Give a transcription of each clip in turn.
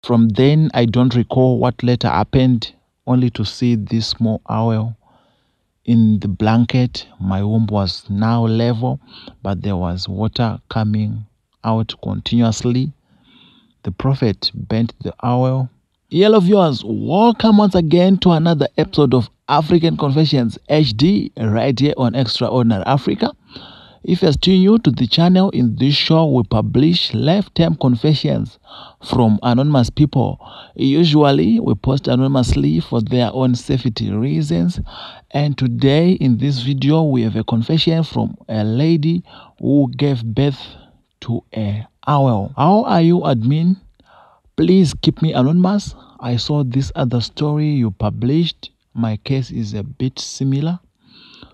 From then, I don't recall what later happened, only to see this small owl in the blanket. My womb was now level, but there was water coming out continuously. The prophet bent the owl. Hello viewers, welcome once again to another episode of African Confessions HD right here on Extraordinary Africa. If you're still new to the channel, in this show we publish lifetime confessions from anonymous people. Usually we post anonymously for their own safety reasons, and today in this video we have a confession from a lady who gave birth to a owl. How are you, admin? Please keep me anonymous. I saw this other story you published. My case is a bit similar.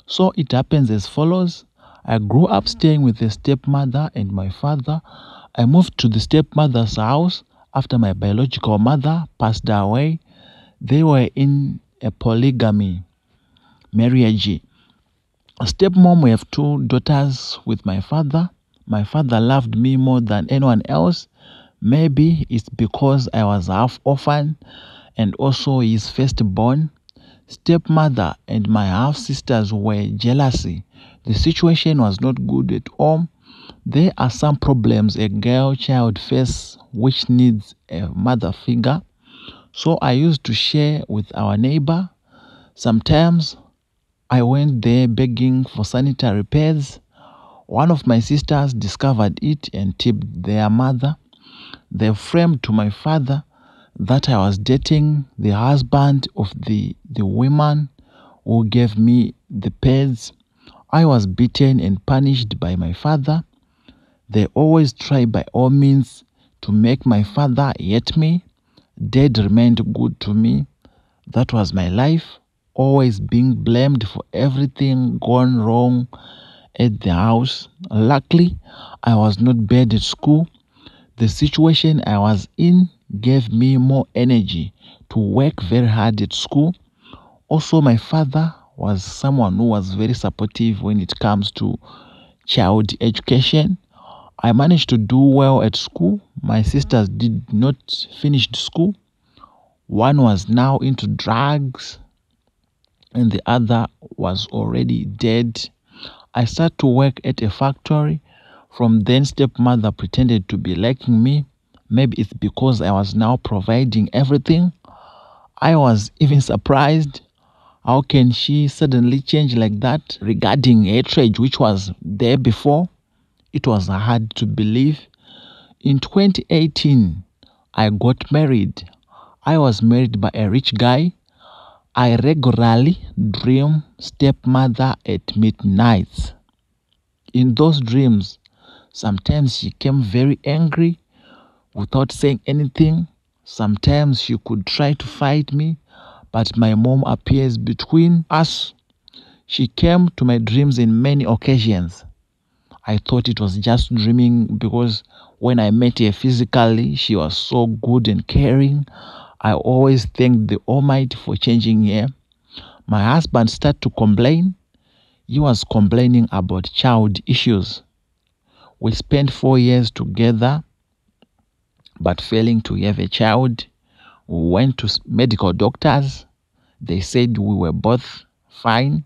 So it happens as follows. I grew up staying with a stepmother and my father. I moved to the stepmother's house after my biological mother passed away. They were in a polygamy marriage. A stepmom, we have two daughters with my father. My father loved me more than anyone else. Maybe it's because I was half orphan and also his firstborn. Stepmother and my half sisters were jealousy. The situation was not good at home. There are some problems a girl child faces which needs a mother figure. So I used to share with our neighbor. Sometimes I went there begging for sanitary pads. One of my sisters discovered it and tipped their mother. They framed to my father that I was dating the husband of the woman who gave me the pads. I was beaten and punished by my father. They always try by all means to make my father hate me. Dad remained good to me. That was my life, always being blamed for everything gone wrong at the house. Luckily, I was not bad at school. The situation I was in gave me more energy to work very hard at school. Also, my father was someone who was very supportive when it comes to child education. I managed to do well at school. My sisters did not finish the school. One was now into drugs and the other was already dead. I started to work at a factory. From then, stepmother pretended to be liking me. Maybe it's because I was now providing everything. I was even surprised. How can she suddenly change like that regarding hatred which was there before? It was hard to believe. In 2018, I got married. I was married by a rich guy. I regularly dream stepmother at midnight. In those dreams, sometimes she came very angry without saying anything. Sometimes she could try to fight me, but my mom appears between us. She came to my dreams in many occasions. I thought it was just dreaming because when I met her physically, she was so good and caring. I always thanked the Almighty for changing her. My husband started to complain. He was complaining about child issues. We spent 4 years together, but failing to have a child. We went to medical doctors. They said we were both fine.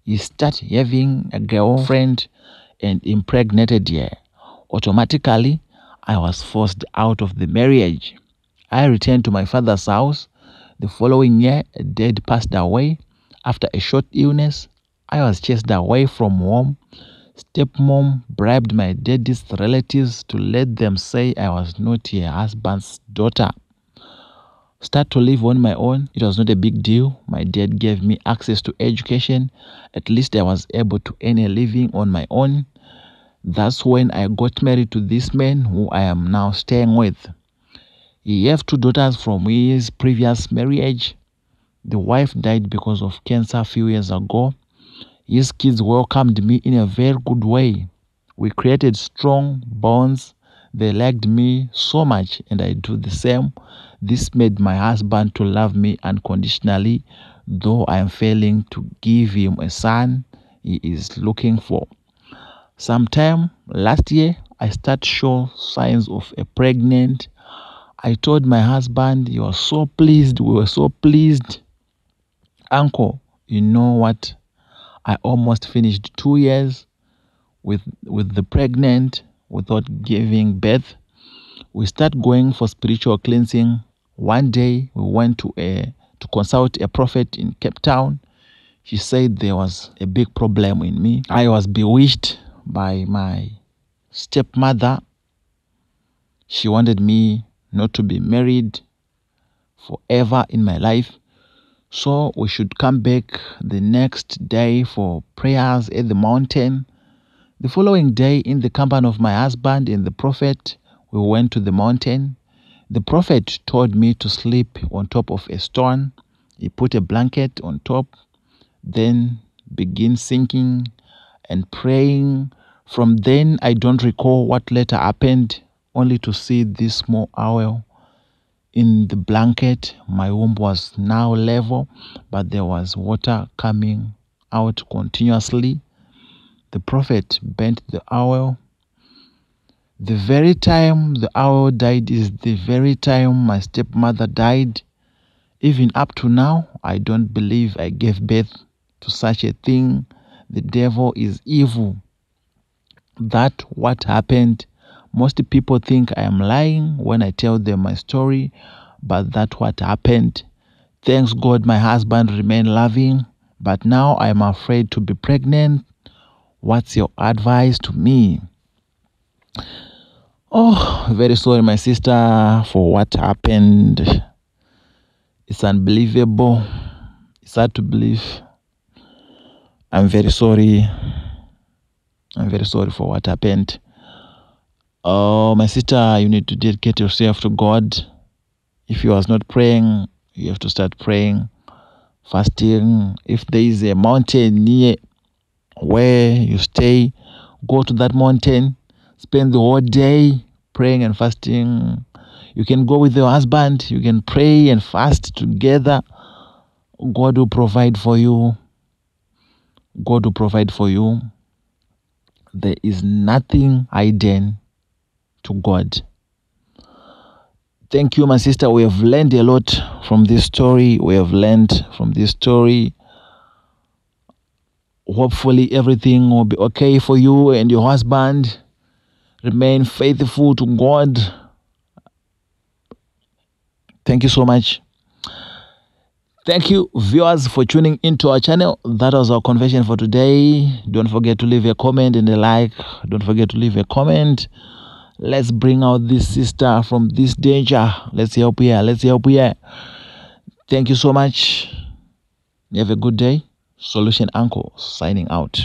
He started having a girlfriend and impregnated her. Automatically, I was forced out of the marriage. I returned to my father's house. The following year, a dad passed away. After a short illness, I was chased away from home. Stepmom bribed my daddy's relatives to let them say I was not her husband's daughter. Start to live on my own. It was not a big deal. My dad gave me access to education. At least I was able to earn a living on my own. That's when I got married to this man who I am now staying with. He have two daughters from his previous marriage. The wife died because of cancer a few years ago. His kids welcomed me in a very good way. We created strong bonds. They liked me so much and I do the same. This made my husband to love me unconditionally, though I am failing to give him a son he is looking for. Sometime last year, I started to show signs of a pregnant. I told my husband, he was so pleased. We were so pleased. Uncle, you know what? I almost finished 2 years with the pregnant without giving birth. We start going for spiritual cleansing. One day we went to consult a prophet in Cape Town. She said there was a big problem in me. I was bewitched by my stepmother. She wanted me not to be married forever in my life. So we should come back the next day for prayers at the mountain. The following day, in the company of my husband and the prophet, we went to the mountain. The prophet told me to sleep on top of a stone. He put a blanket on top, then begin singing and praying. From then, I don't recall what later happened, only to see this small owl in the blanket. My womb was now level, but there was water coming out continuously. The prophet bent the owl. The very time the owl died is the very time my stepmother died. Even up to now, I don't believe I gave birth to such a thing. The devil is evil. That what happened. Most people think I am lying when I tell them my story, but that's what happened. Thanks God my husband remained loving, but now I am afraid to be pregnant. What's your advice to me? Oh, very sorry, my sister, for what happened. It's unbelievable. It's hard to believe. I'm very sorry. I'm very sorry for what happened. Oh, my sister, you need to dedicate yourself to God. If you was not praying, you have to start praying, fasting. If there is a mountain near where you stay, go to that mountain, spend the whole day praying and fasting. You can go with your husband, you can pray and fast together. God will provide for you. God will provide for you. There is nothing hidden to God. Thank you, my sister. We have learned a lot from this story. Hopefully everything will be okay for you and your husband. Remain faithful to God. Thank you so much. Thank you, viewers, for tuning into our channel. That was our confession for today. Don't forget to leave a comment and a like. Don't forget to leave a comment. Let's bring out this sister from this danger. Let's help her. Thank you so much. You have a good day. Solution Uncle signing out.